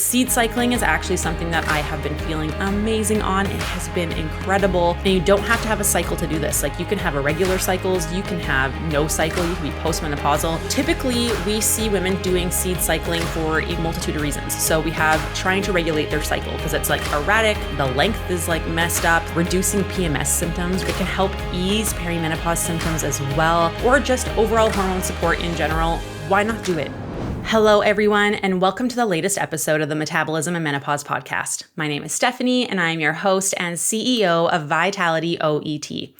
seed cycling is actually something that I have been feeling amazing on. It has been incredible. And you don't have to have a cycle to do this. Like, you can have irregular cycles, you can have no cycle, you can be postmenopausal. Typically, we see women doing seed cycling for a multitude of reasons. So we have trying to regulate their cycle because it's like erratic, the length is like messed up, reducing PMS symptoms. It can help ease perimenopause symptoms as well, or just overall hormone support in general. Why not do it? Hello, everyone, and welcome to the latest episode of the Metabolism and Menopause podcast. My name is Stephanie, and I am your host and CEO of Vitality OET.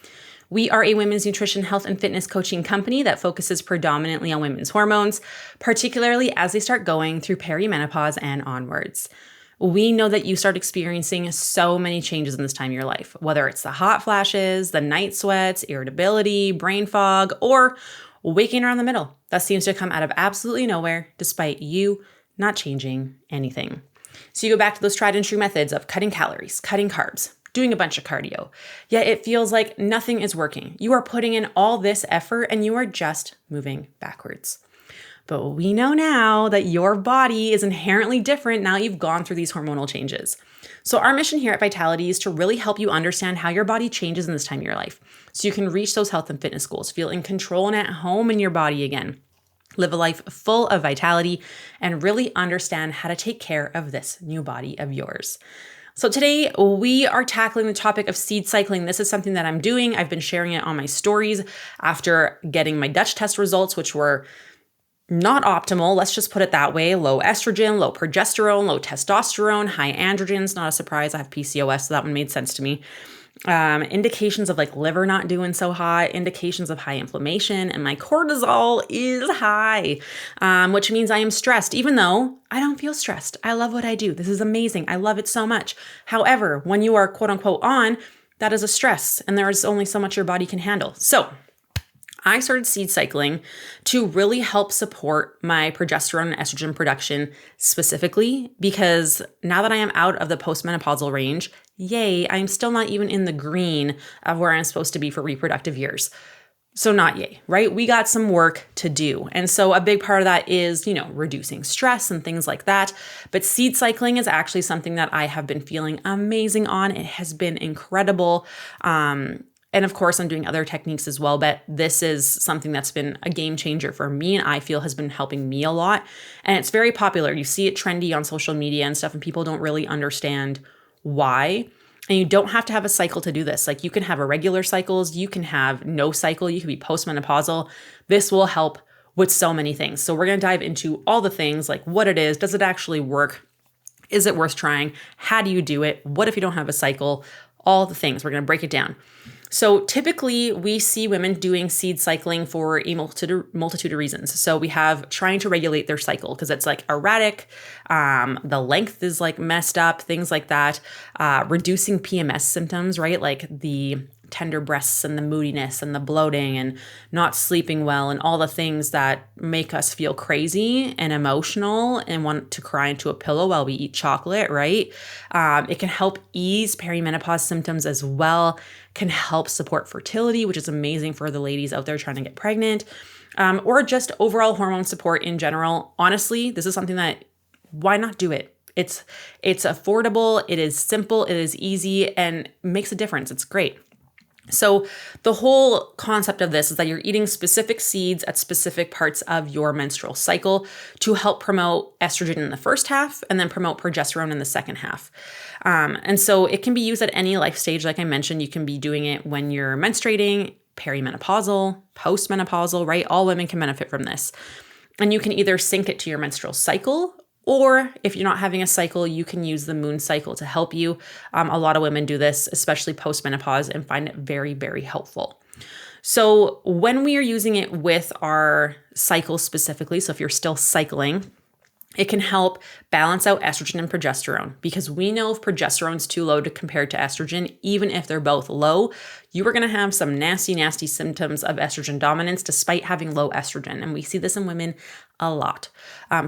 We are a women's nutrition, health, and fitness coaching company that focuses predominantly on women's hormones, particularly as they start going through perimenopause and onwards. We know that you start experiencing so many changes in this time of your life, whether it's the hot flashes, the night sweats, irritability, brain fog, or waking around the middle. That seems to come out of absolutely nowhere, despite you not changing anything. So you go back to those tried and true methods of cutting calories, cutting carbs, doing a bunch of cardio, yet it feels like nothing is working. You are putting in all this effort and you are just moving backwards. But we know now that your body is inherently different now you've gone through these hormonal changes. So our mission here at Vitality is to really help you understand how your body changes in this time of your life, so you can reach those health and fitness goals, feel in control and at home in your body again, live a life full of vitality, and really understand how to take care of this new body of yours. So today we are tackling the topic of seed cycling. This is something that I'm doing. I've been sharing it on my stories after getting my Dutch test results, which were not optimal. Let's just put it that way. Low estrogen, low progesterone, low testosterone, high androgens. Not a surprise. I have PCOS, so that one made sense to me. Indications of like liver not doing so hot, indications of high inflammation, and my cortisol is high, which means I am stressed, even though I don't feel stressed. I love what I do. This is amazing. I love it so much. However, when you are quote unquote on, that is a stress, and there is only so much your body can handle. So I started seed cycling to really help support my progesterone and estrogen production specifically because now that I am out of the postmenopausal range, yay, I'm still not even in the green of where I'm supposed to be for reproductive years. So not yay, right? We got some work to do. And so a big part of that is, reducing stress and things like that. But seed cycling is actually something that I have been feeling amazing on. It has been incredible. And of course, I'm doing other techniques as well, but this is something that's been a game changer for me and I feel has been helping me a lot. And it's very popular. You see it trendy on social media and stuff, and people don't really understand why. And you don't have to have a cycle to do this. Like, you can have irregular cycles, you can have no cycle, you can be postmenopausal. This will help with so many things. So we're going to dive into all the things, like what it is, does it actually work? Is it worth trying? How do you do it? What if you don't have a cycle? All the things. We're going to break it down. So typically we see women doing seed cycling for a multitude of reasons. So we have trying to regulate their cycle because it's like erratic, the length is like messed up, things like that, reducing PMS symptoms, right? Like the tender breasts and the moodiness and the bloating and not sleeping well and all the things that make us feel crazy and emotional and want to cry into a pillow while we eat chocolate, right? It can help ease perimenopause symptoms as well, can help support fertility, which is amazing for the ladies out there trying to get pregnant, or just overall hormone support in general. Honestly, this is something that, why not do it? It's affordable, it is simple, it is easy, and makes a difference. It's great. So the whole concept of this is that you're eating specific seeds at specific parts of your menstrual cycle to help promote estrogen in the first half and then promote progesterone in the second half. And so it can be used at any life stage. Like I mentioned, you can be doing it when you're menstruating, perimenopausal, postmenopausal, right? All women can benefit from this. And you can either sync it to your menstrual cycle, or if you're not having a cycle, you can use the moon cycle to help you. A lot of women do this, especially postmenopause, and find it very, very helpful. So when we are using it with our cycle specifically, so if you're still cycling, it can help balance out estrogen and progesterone, because we know if progesterone is too low to compare to estrogen, even if they're both low, you are going to have some nasty, nasty symptoms of estrogen dominance despite having low estrogen. And we see this in women a lot.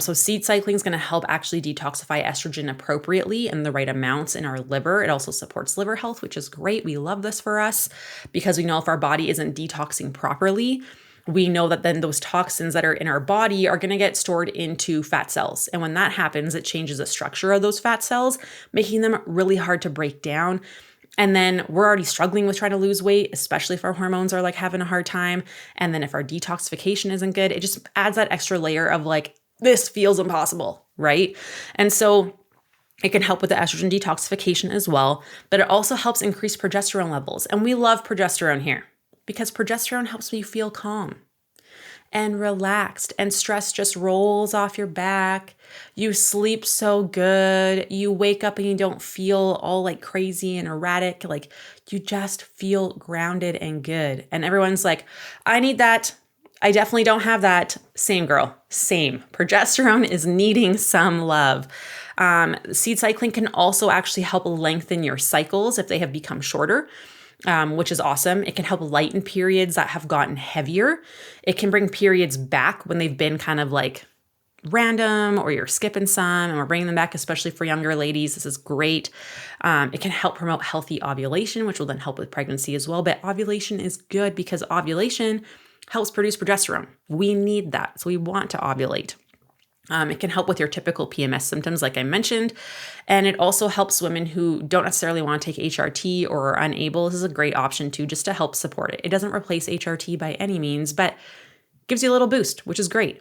So seed cycling is going to help actually detoxify estrogen appropriately in the right amounts in our liver. It also supports liver health, which is great. We love this for us because we know if our body isn't detoxing properly, we know that then those toxins that are in our body are going to get stored into fat cells. And when that happens, it changes the structure of those fat cells, making them really hard to break down. And then we're already struggling with trying to lose weight, especially if our hormones are like having a hard time. And then if our detoxification isn't good, it just adds that extra layer of like, this feels impossible, right? And so it can help with the estrogen detoxification as well, but it also helps increase progesterone levels. And we love progesterone here because progesterone helps you feel calm and relaxed, and stress just rolls off your back. You sleep so good. You wake up and you don't feel all like crazy and erratic. Like you just feel grounded and good. And everyone's like, I need that. I definitely don't have that. Same girl, same. Progesterone is needing some love. Seed cycling can also actually help lengthen your cycles if they have become shorter. Which is awesome. It can help lighten periods that have gotten heavier. It can bring periods back when they've been kind of like random or you're skipping some, and we're bringing them back, especially for younger ladies. This is great. It can help promote healthy ovulation, which will then help with pregnancy as well. But ovulation is good because ovulation helps produce progesterone. We need that. So we want to ovulate. It can help with your typical PMS symptoms, like I mentioned, and it also helps women who don't necessarily want to take HRT or are unable. This is a great option too, just to help support it. It doesn't replace HRT by any means, but gives you a little boost, which is great.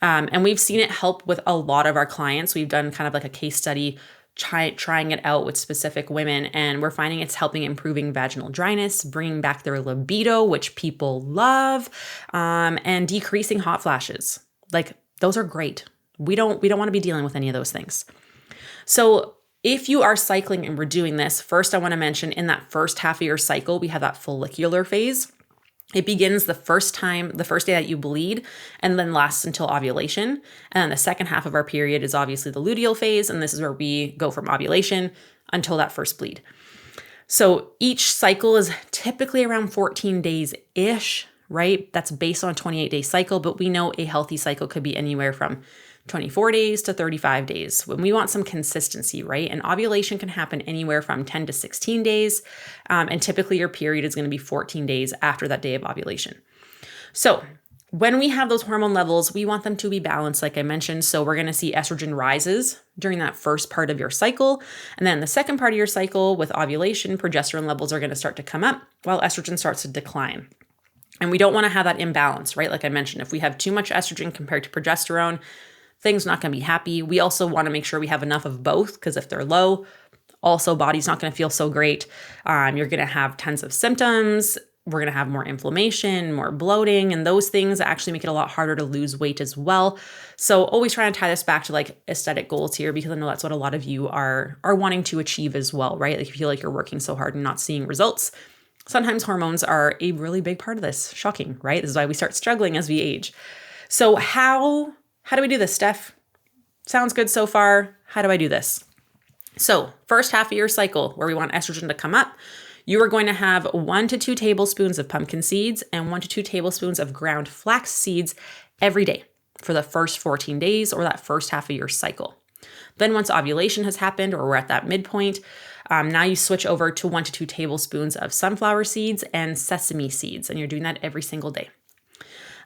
And we've seen it help with a lot of our clients. We've done kind of like a case study trying it out with specific women, and we're finding it's helping improving vaginal dryness, bringing back their libido, which people love, and decreasing hot flashes. Like those are great. We don't want to be dealing with any of those things. So if you are cycling and we're doing this, first I want to mention in that first half of your cycle, we have that follicular phase. It begins the first day that you bleed and then lasts until ovulation. And then the second half of our period is obviously the luteal phase. And this is where we go from ovulation until that first bleed. So each cycle is typically around 14 days-ish, right? That's based on a 28-day cycle, but we know a healthy cycle could be anywhere from 24 days to 35 days when we want some consistency, right? And ovulation can happen anywhere from 10 to 16 days. And typically your period is going to be 14 days after that day of ovulation. So when we have those hormone levels, we want them to be balanced, like I mentioned. So we're going to see estrogen rises during that first part of your cycle. And then the second part of your cycle with ovulation, progesterone levels are going to start to come up while estrogen starts to decline. And we don't want to have that imbalance, right? Like I mentioned, if we have too much estrogen compared to progesterone, things not going to be happy. We also want to make sure we have enough of both, because if they're low, also body's not going to feel so great. You're going to have tons of symptoms. We're going to have more inflammation, more bloating, and those things actually make it a lot harder to lose weight as well. So always trying to tie this back to like aesthetic goals here, because I know that's what a lot of you are wanting to achieve as well, right? Like you feel like you're working so hard and not seeing results. Sometimes hormones are a really big part of this. Shocking, right? This is why we start struggling as we age. So how do we do this, Steph? Sounds good so far. How do I do this? So first half of your cycle where we want estrogen to come up, you are going to have 1 to 2 tablespoons of pumpkin seeds and 1 to 2 tablespoons of ground flax seeds every day for the first 14 days or that first half of your cycle. Then once ovulation has happened or we're at that midpoint, now you switch over to 1 to 2 tablespoons of sunflower seeds and sesame seeds, and you're doing that every single day.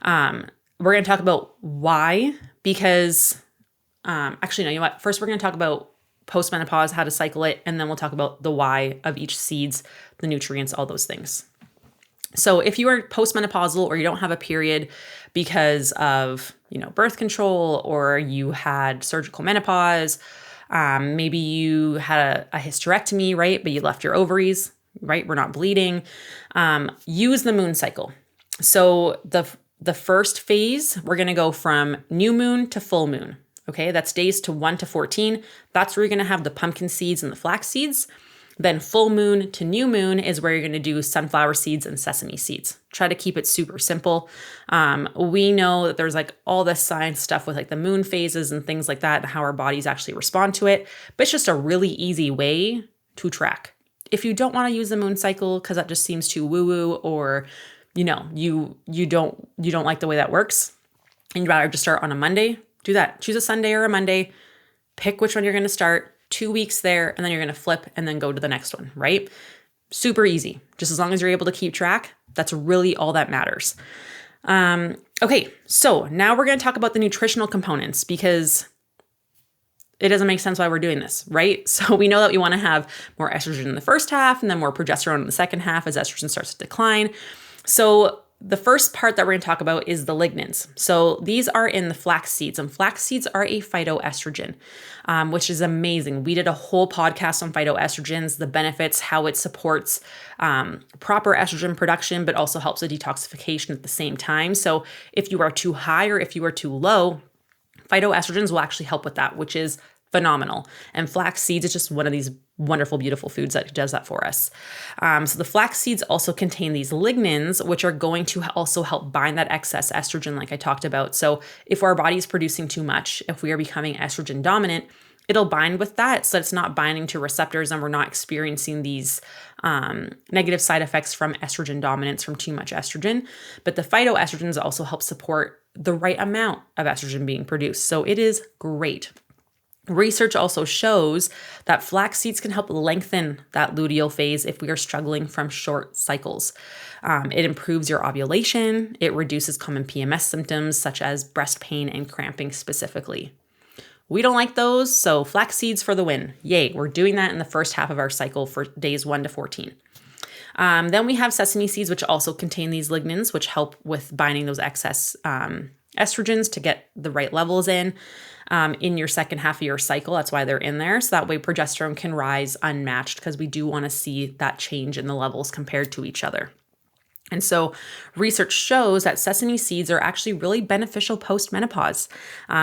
We're going to talk about why, because actually, no, you know what? First, we're going to talk about postmenopause, how to cycle it, and then we'll talk about the why of each seeds, the nutrients, all those things. So if you are postmenopausal or you don't have a period because of, birth control, or you had surgical menopause, maybe you had a hysterectomy, right? But you left your ovaries, right? We're not bleeding. Use the moon cycle. So the first phase, we're going to go from new moon to full moon. Okay, that's days to 1 to 14. That's where you're going to have the pumpkin seeds and the flax seeds. Then full moon to new moon is where you're going to do sunflower seeds and sesame seeds. Try to keep it super simple. We know that there's like all this science stuff with like the moon phases and things like that and how our bodies actually respond to it. But it's just a really easy way to track. If you don't want to use the moon cycle because that just seems too woo-woo, or you don't like the way that works and you'd rather just start on a Monday, do that. Choose a Sunday or a Monday. Pick which one you're going to start. 2 weeks there, and then you're going to flip and then go to the next one, right? Super easy. Just as long as you're able to keep track, that's really all that matters. Okay, so now we're going to talk about the nutritional components because it doesn't make sense why we're doing this, right? So we know that we want to have more estrogen in the first half and then more progesterone in the second half as estrogen starts to decline. So the first part that we're going to talk about is the lignans. So these are in the flax seeds, and flax seeds are a phytoestrogen, which is amazing. We did a whole podcast on phytoestrogens, the benefits, how it supports proper estrogen production, but also helps with detoxification at the same time. So if you are too high or if you are too low, phytoestrogens will actually help with that, which is phenomenal. And flax seeds is just one of these wonderful, beautiful foods that does that for us. So the flax seeds also contain these lignans, which are going to also help bind that excess estrogen, like I talked about. So if our body is producing too much, if we are becoming estrogen dominant, it'll bind with that. So it's not binding to receptors and we're not experiencing these negative side effects from estrogen dominance from too much estrogen. But the phytoestrogens also help support the right amount of estrogen being produced. So it is great. Research also shows that flax seeds can help lengthen that luteal phase if we are struggling from short cycles. It improves your ovulation. It reduces common PMS symptoms such as breast pain and cramping specifically. We don't like those, so flax seeds for the win. Yay, we're doing that in the first half of our cycle for days 1 to 14. Then we have sesame seeds, which also contain these lignans, which help with binding those excess estrogens to get the right levels in your second half of your cycle. That's why they're in there. So that way progesterone can rise unmatched because we do want to see that change in the levels compared to each other. And so research shows that sesame seeds are actually really beneficial post-menopause.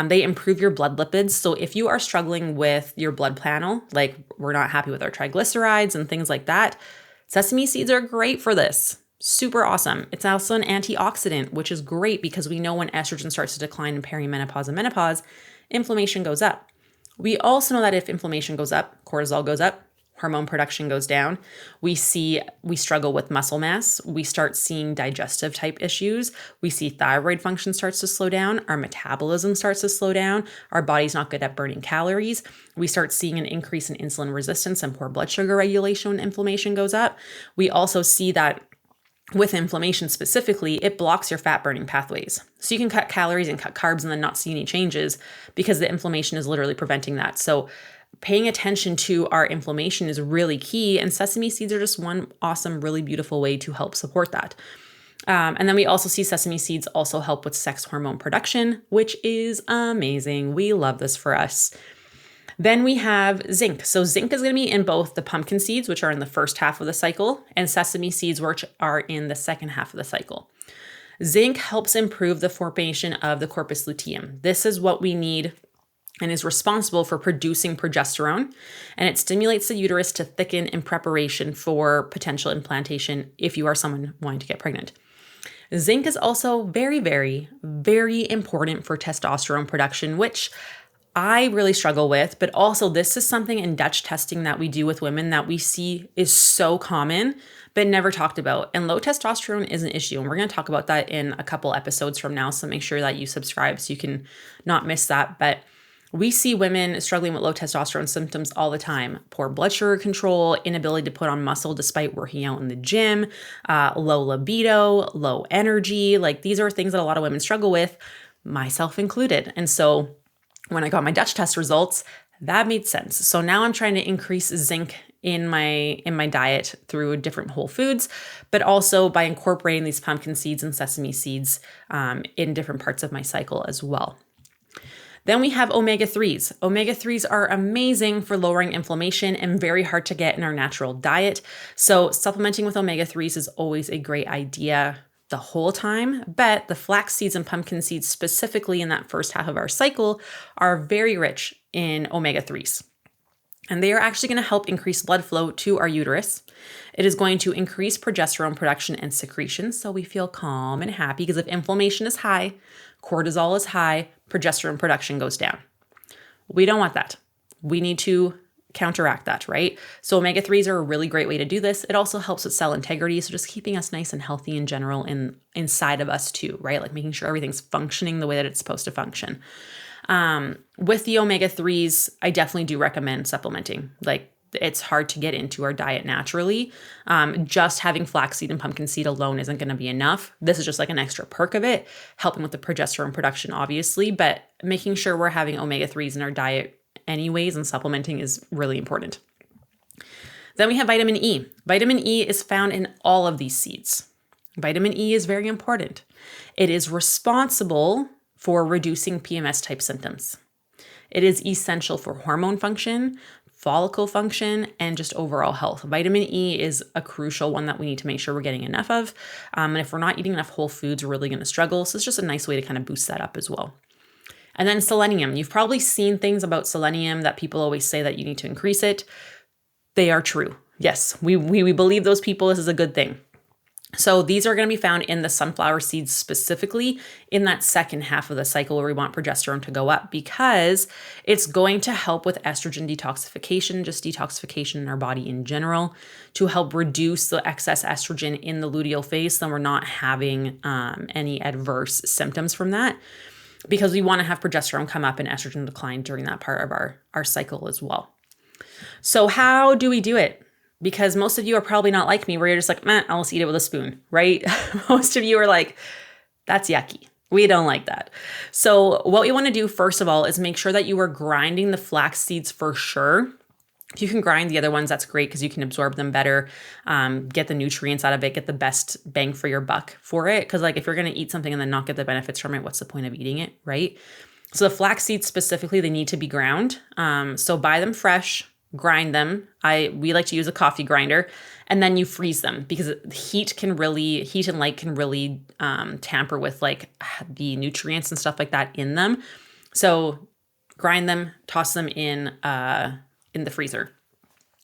They improve your blood lipids. So if you are struggling with your blood panel, like we're not happy with our triglycerides and things like that, sesame seeds are great for this. Super awesome. It's also an antioxidant, which is great because we know when estrogen starts to decline in perimenopause and menopause, inflammation goes up. We also know that if inflammation goes up, cortisol goes up, hormone production goes down. We struggle with muscle mass. We start seeing digestive type issues. We see thyroid function starts to slow down. Our metabolism starts to slow down. Our body's not good at burning calories. We start seeing an increase in insulin resistance and poor blood sugar regulation when inflammation goes up. We also see that with inflammation specifically, it blocks your fat burning pathways. So you can cut calories and cut carbs and then not see any changes because the inflammation is literally preventing that. So paying attention to our inflammation is really key, and sesame seeds are just one awesome, really beautiful way to help support that. And then we also see sesame seeds also help with sex hormone production, which is amazing. We love this for us. Then we have zinc. So zinc is going to be in both the pumpkin seeds, which are in the first half of the cycle, and sesame seeds, which are in the second half of the cycle. Zinc helps improve the formation of the corpus luteum. This is what we need and is responsible for producing progesterone, and it stimulates the uterus to thicken in preparation for potential implantation if you are someone wanting to get pregnant. Zinc is also very, very, very important for testosterone production, which I really struggle with, but also this is something in Dutch testing that we do with women that we see is so common, but never talked about. And low testosterone is an issue. And we're going to talk about that in a couple episodes from now. So make sure that you subscribe so you can not miss that. But we see women struggling with low testosterone symptoms all the time. Poor blood sugar control, inability to put on muscle despite working out in the gym, low libido, low energy. Like these are things that a lot of women struggle with, myself included. And so when I got my Dutch test results, that made sense. So now I'm trying to increase zinc in my diet through different whole foods, but also by incorporating these pumpkin seeds and sesame seeds in different parts of my cycle as well. Then we have omega-3s. Omega-3s are amazing for lowering inflammation and very hard to get in our natural diet. So supplementing with omega-3s is always a great idea the whole time, but the flax seeds and pumpkin seeds specifically in that first half of our cycle are very rich in omega-3s. And they are actually going to help increase blood flow to our uterus. It is going to increase progesterone production and secretion, so we feel calm and happy, because if inflammation is high, cortisol is high, progesterone production goes down. We don't want that. We need to counteract that, right? So omega-3s are a really great way to do this. It also helps with cell integrity, so just keeping us nice and healthy in general inside of us too, right? Like making sure everything's functioning the way that it's supposed to function. With the omega-3s, I definitely do recommend supplementing. Like It's hard to get into our diet naturally. Just having flaxseed and pumpkin seed alone isn't going to be enough. This is just like an extra perk of it, helping with the progesterone production, obviously, but making sure we're having omega-3s in our diet anyways and supplementing is really important. Then we have vitamin E. Vitamin E is found in all of these seeds. Vitamin E is very important. It is responsible for reducing PMS type symptoms. It is essential for hormone function, follicle function, and just overall health. Vitamin E is a crucial one that we need to make sure we're getting enough of. And if we're not eating enough whole foods, we're really going to struggle. So it's just a nice way to kind of boost that up as well. And then selenium. You've probably seen things about selenium that people always say that you need to increase it. They are true. Yes, we believe those people. This is a good thing. So these are going to be found in the sunflower seeds, specifically in that second half of the cycle where we want progesterone to go up, because it's going to help with estrogen detoxification, just detoxification in our body in general, to help reduce the excess estrogen in the luteal phase so we're not having any adverse symptoms from that, because we want to have progesterone come up and estrogen decline during that part of our cycle as well. So how do we do it? Because most of you are probably not like me, where you're just like, I'll just eat it with a spoon, right? Most of you are like, that's yucky. We don't like that. So what we want to do, first of all, is make sure that you are grinding the flax seeds for sure. If you can grind the other ones, that's great because you can absorb them better, get the nutrients out of it, get the best bang for your buck for it. Because like if you're going to eat something and then not get the benefits from it, what's the point of eating it, right? So the flax seeds specifically, they need to be ground. So buy them fresh. Grind them. We like to use a coffee grinder, and then you freeze them because heat and light can really tamper with like the nutrients and stuff like that in them. So grind them, toss them in the freezer.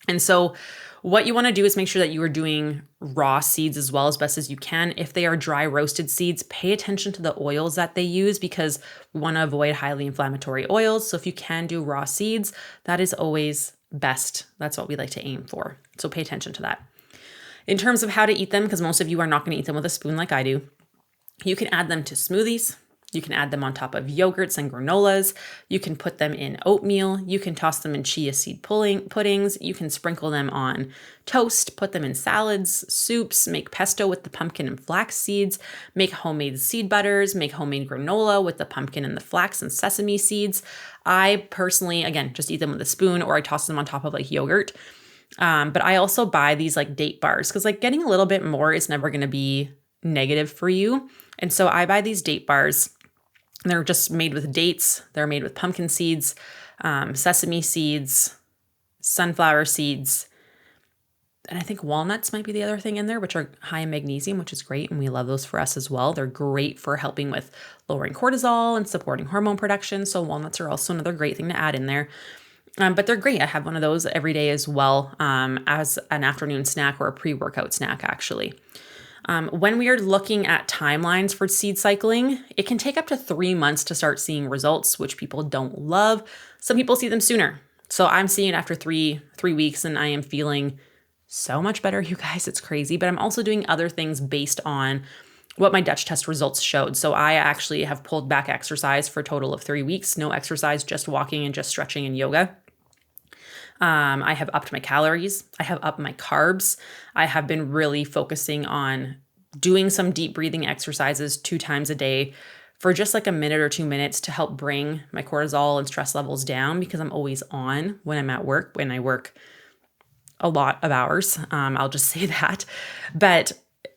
And so what you want to do is make sure that you are doing raw seeds as well as best as you can. If they are dry roasted seeds, pay attention to the oils that they use because we want to avoid highly inflammatory oils. So if you can do raw seeds, that is always best. That's what we like to aim for. So pay attention to that. In terms of how to eat them, because most of you are not going to eat them with a spoon like I do, you can add them to smoothies. You can add them on top of yogurts and granolas. You can put them in oatmeal. You can toss them in chia seed puddings. You can sprinkle them on toast, put them in salads, soups, make pesto with the pumpkin and flax seeds, make homemade seed butters, make homemade granola with the pumpkin and the flax and sesame seeds. I personally, again, just eat them with a spoon or I toss them on top of like yogurt. But I also buy these like date bars because like getting a little bit more is never going to be negative for you. And so I buy these date bars. They're just made with dates. They're made with pumpkin seeds, sesame seeds, sunflower seeds, and I think walnuts might be the other thing in there, which are high in magnesium, which is great. And we love those for us as well. They're great for helping with lowering cortisol and supporting hormone production. So walnuts are also another great thing to add in there. But they're great. I have one of those every day as well, as an afternoon snack or a pre-workout snack, actually. When we are looking at timelines for seed cycling, it can take up to 3 months to start seeing results, which people don't love. Some people see them sooner. So I'm seeing it after three weeks and I am feeling so much better, you guys. It's crazy. But I'm also doing other things based on what my Dutch test results showed. So I actually have pulled back exercise for a total of 3 weeks. No exercise, just walking and just stretching and yoga. I have upped my calories. I have upped my carbs. I have been really focusing on doing some deep breathing exercises 2 times a day for just like a minute or 2 minutes to help bring my cortisol and stress levels down because I'm always on when I'm at work, when I work a lot of hours. I'll just say that. But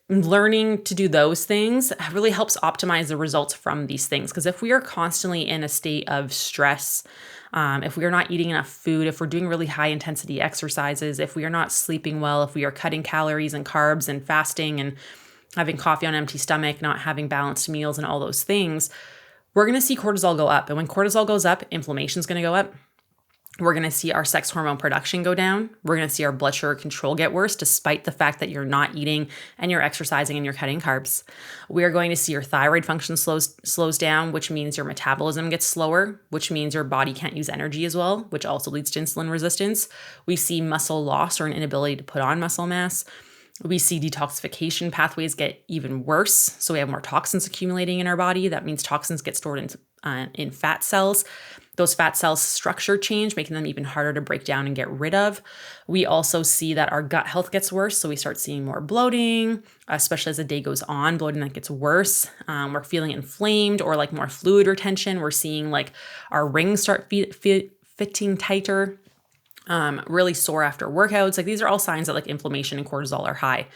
learning to do those things really helps optimize the results from these things. Because if we are constantly in a state of stress, if we are not eating enough food, if we're doing really high intensity exercises, if we are not sleeping well, if we are cutting calories and carbs and fasting and having coffee on an empty stomach, not having balanced meals and all those things, we're going to see cortisol go up. And when cortisol goes up, inflammation is going to go up. We're going to see our sex hormone production go down. We're going to see our blood sugar control get worse, despite the fact that you're not eating and you're exercising and you're cutting carbs. We are going to see your thyroid function slows down, which means your metabolism gets slower, which means your body can't use energy as well, which also leads to insulin resistance. We see muscle loss or an inability to put on muscle mass. We see detoxification pathways get even worse. So we have more toxins accumulating in our body. That means toxins get stored into in fat cells. Those fat cells structure change, making them even harder to break down and get rid of. We also see that our gut health gets worse. So we start seeing more bloating, especially as the day goes on, bloating that gets worse. We're feeling inflamed or like more fluid retention. We're seeing like our rings start fitting tighter, really sore after workouts. Like these are all signs that like inflammation and cortisol are high.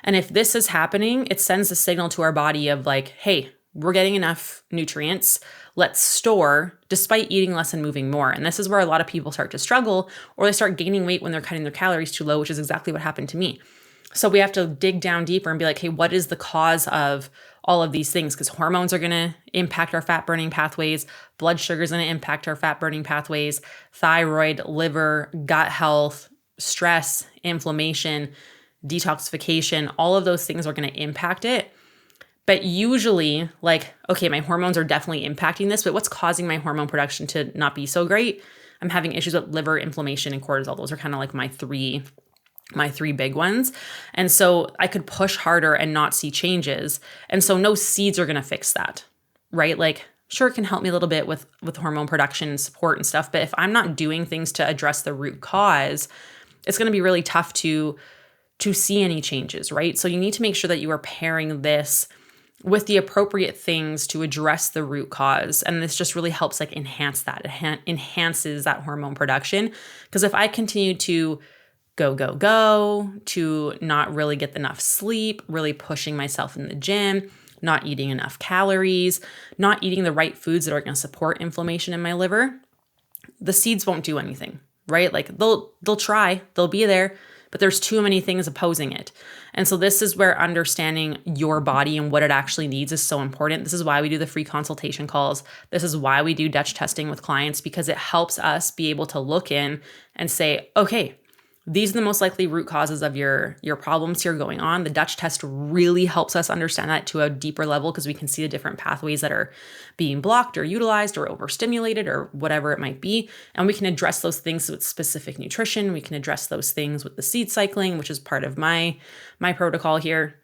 And if this is happening, it sends a signal to our body of like, hey, we're getting enough nutrients. Let's store despite eating less and moving more. And this is where a lot of people start to struggle, or they start gaining weight when they're cutting their calories too low, which is exactly what happened to me. So we have to dig down deeper and be like, hey, what is the cause of all of these things? Because hormones are going to impact our fat burning pathways. Blood sugar is going to impact our fat burning pathways. Thyroid, liver, gut health, stress, inflammation, detoxification, all of those things are going to impact it. But usually, like, okay, my hormones are definitely impacting this, but what's causing my hormone production to not be so great? I'm having issues with liver, inflammation, and cortisol. Those are kind of like my three big ones. And so I could push harder and not see changes. And so no seeds are going to fix that, right? Like, sure, it can help me a little bit with hormone production and support and stuff. But if I'm not doing things to address the root cause, it's going to be really tough to see any changes, right? So you need to make sure that you are pairing this with the appropriate things to address the root cause. And this just really helps like enhance that. It enhances that hormone production. Because if I continue to go, to not really get enough sleep, really pushing myself in the gym, not eating enough calories, not eating the right foods that are going to support inflammation in my liver, the seeds won't do anything, right? Like they'll try, they'll be there, but there's too many things opposing it. And so this is where understanding your body and what it actually needs is so important. This is why we do the free consultation calls. This is why we do Dutch testing with clients, because it helps us be able to look in and say, okay, these are the most likely root causes of your problems here going on. The Dutch test really helps us understand that to a deeper level because we can see the different pathways that are being blocked or utilized or overstimulated or whatever it might be. And we can address those things with specific nutrition. We can address those things with the seed cycling, which is part of my protocol here.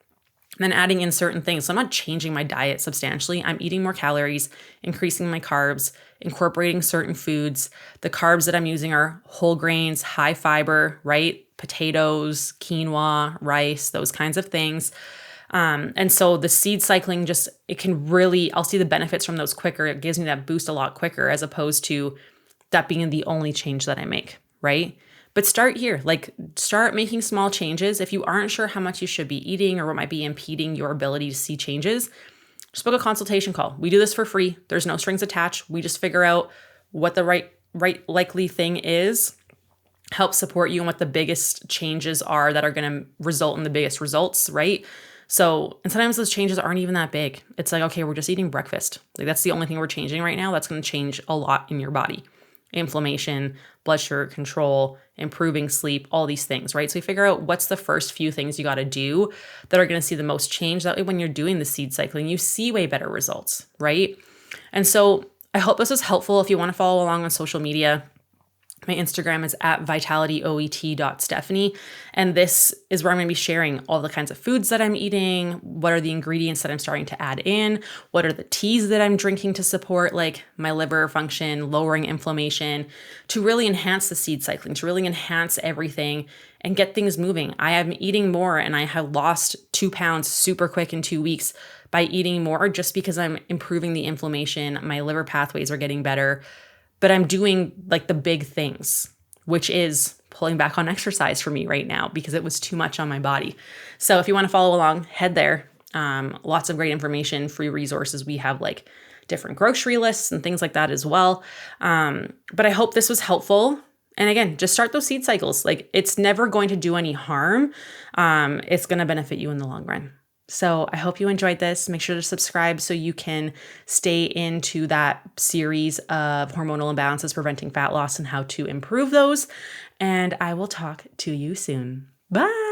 And then adding in certain things. So I'm not changing my diet substantially. I'm eating more calories, increasing my carbs, incorporating certain foods. The carbs that I'm using are whole grains, high fiber, right? Potatoes, quinoa, rice, those kinds of things. And so the seed cycling it can really, I'll see the benefits from those quicker. It gives me that boost a lot quicker as opposed to that being the only change that I make, right? But start here, like start making small changes. If you aren't sure how much you should be eating or what might be impeding your ability to see changes, just book a consultation call. We do this for free. There's no strings attached. We just figure out what the right likely thing is, help support you and what the biggest changes are that are going to result in the biggest results, right? So, and sometimes those changes aren't even that big. It's like, okay, we're just eating breakfast. Like that's the only thing we're changing right now. That's going to change a lot in your body. Inflammation, blood sugar control, improving sleep, all these things, right? So you figure out what's the first few things you got to do that are going to see the most change. That way, when you're doing the seed cycling, you see way better results, right? And so I hope this was helpful. If you want to follow along on social media, my Instagram is at vitalityoet.stephanie. And this is where I'm going to be sharing all the kinds of foods that I'm eating. What are the ingredients that I'm starting to add in? What are the teas that I'm drinking to support like my liver function, lowering inflammation, to really enhance the seed cycling, to really enhance everything and get things moving. I am eating more and I have lost 2 pounds super quick in 2 weeks by eating more just because I'm improving the inflammation. My liver pathways are getting better. But I'm doing like the big things, which is pulling back on exercise for me right now because it was too much on my body. So if you want to follow along, head there. Lots of great information, free resources. We have like different grocery lists and things like that as well. But I hope this was helpful. And again, just start those seed cycles. Like it's never going to do any harm. It's going to benefit you in the long run. So I hope you enjoyed this. Make sure to subscribe so you can stay into that series of hormonal imbalances, preventing fat loss and how to improve those. And I will talk to you soon. Bye.